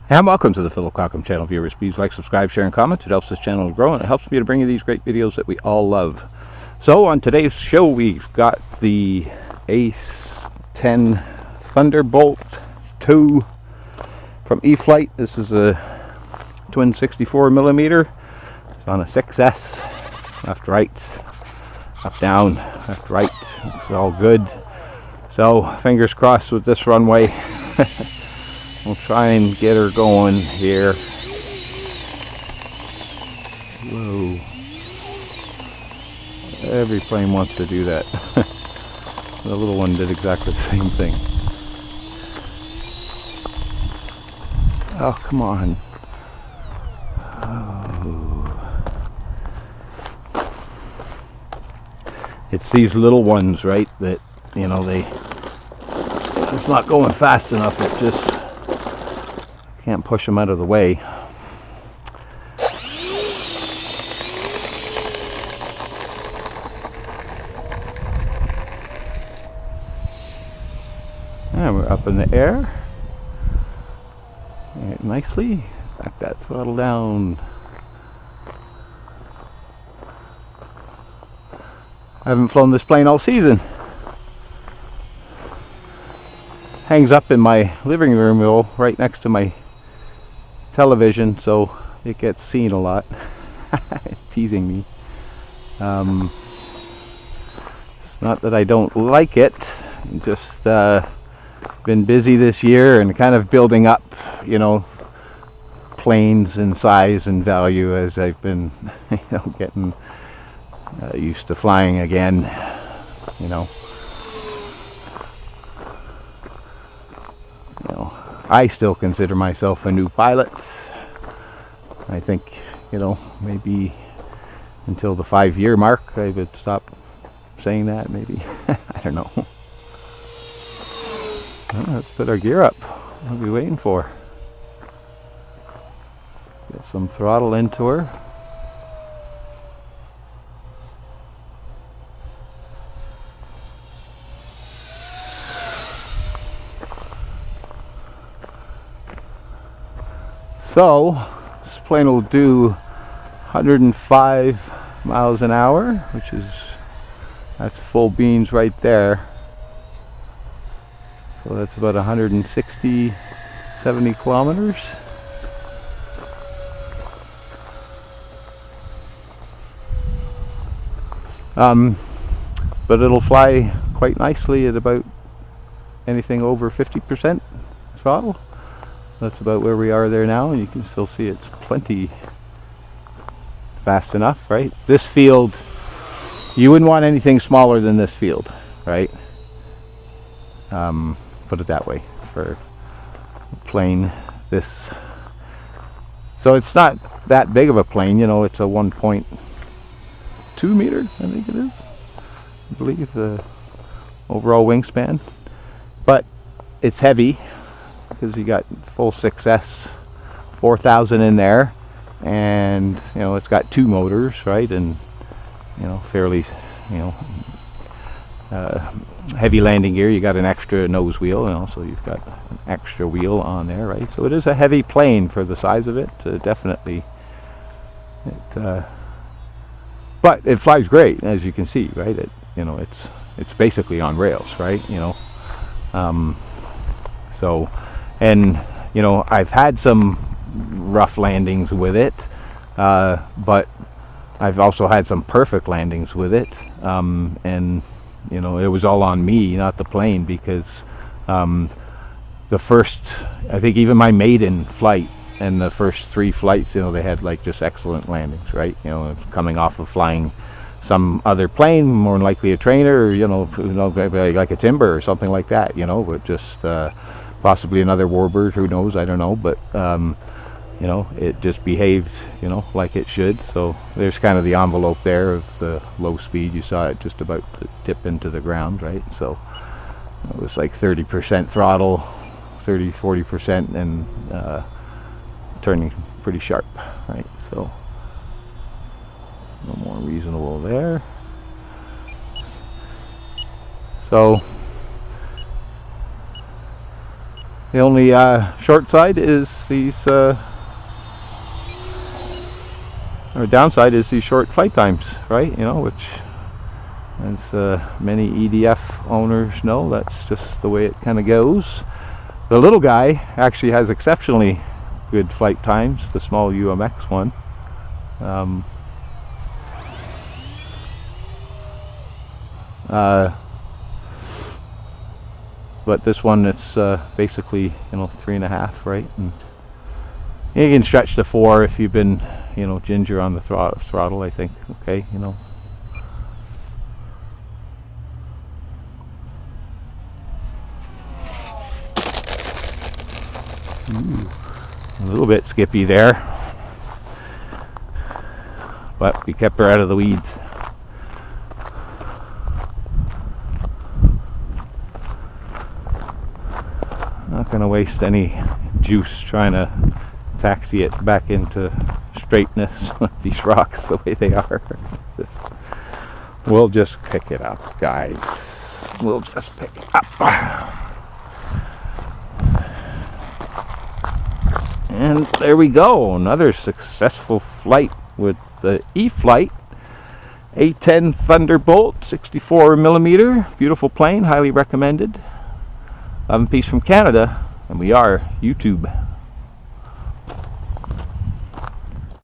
And welcome to the Philip Cockham channel, viewers. Please like, subscribe, share, and comment. It helps this channel to grow, and it helps me to bring you these great videos that we all love. So on today's show, we've got the A-10 Thunderbolt 2 from E-Flite. This is a twin 64mm. It's on a 6S. Left, right, up, down, left, right. It's all good. So fingers crossed with this runway. We'll try and get her going here. Whoa. Every plane wants to do that. The little one did exactly the same thing. Oh, come on. Oh. It's these little ones, right, that, you know, it's not going fast enough. It just can't push them out of the way. And we're up in the air. Right, nicely. Back that throttle down. I haven't flown this plane all season. Hangs up in my living room wheel right next to my television, so it gets seen a lot. Teasing me. It's not that I don't like it, just been busy this year and kind of building up, you know, planes in size and value as I've been, you know, getting used to flying again, you know. I still consider myself a new pilot. I think, you know, maybe until the 5-year mark I would stop saying that, maybe. I don't know. Well, let's put our gear up. What are we waiting for? Get some throttle into her. So, this plane will do 105 miles an hour, which is, that's full beans right there. So that's about 160, 70 kilometers. But it'll fly quite nicely at about anything over 50% throttle. That's about where we are there now, and you can still see it's plenty fast enough, right? This field, you wouldn't want anything smaller than this field, right? Put it that way, for a plane this. So it's not that big of a plane, you know, it's a 1.2 meter, I think it is. I believe the overall wingspan. But it's heavy, because you got full 6S 4000 in there, and you know it's got 2 motors, right, and you know fairly, you know, heavy landing gear. You got an extra nose wheel, and also you've got an extra wheel on there, right? So it is a heavy plane for the size of it, definitely. But it flies great, as you can see, right? It, you know, it's basically on rails, right? You know, so. And you know, I've had some rough landings with it, but I've also had some perfect landings with it, and you know, it was all on me, not the plane, because the first, I think even my maiden flight and the first 3 flights, you know, they had like just excellent landings, right? You know, coming off of flying some other plane, more than likely a trainer, or you know, like a Timber or something like that, you know, but just possibly another warbird, who knows, I don't know, but you know, it just behaved, you know, like it should. So there's kind of the envelope there of the low speed. You saw it just about to tip into the ground, right? So it was like 30% throttle, 30-40%, and turning pretty sharp, right? So a little more reasonable there. So The only short side is these, or downside is these short flight times, right? You know, which, as many EDF owners know, that's just the way it kind of goes. The little guy actually has exceptionally good flight times, the small UMX one. But this one, it's basically, you know, 3.5, right? And you can stretch to 4 if you've been, you know, ginger on the throttle, I think. Okay, you know. Ooh, a little bit skippy there, but we kept her out of the weeds. Not going to waste any juice trying to taxi it back into straightness with these rocks the way they are. We'll just pick it up, guys. We'll just pick it up. And there we go, another successful flight with the E-flite A-10 Thunderbolt 64mm. Beautiful plane, highly recommended. Love and peace from Canada, and we are YouTube.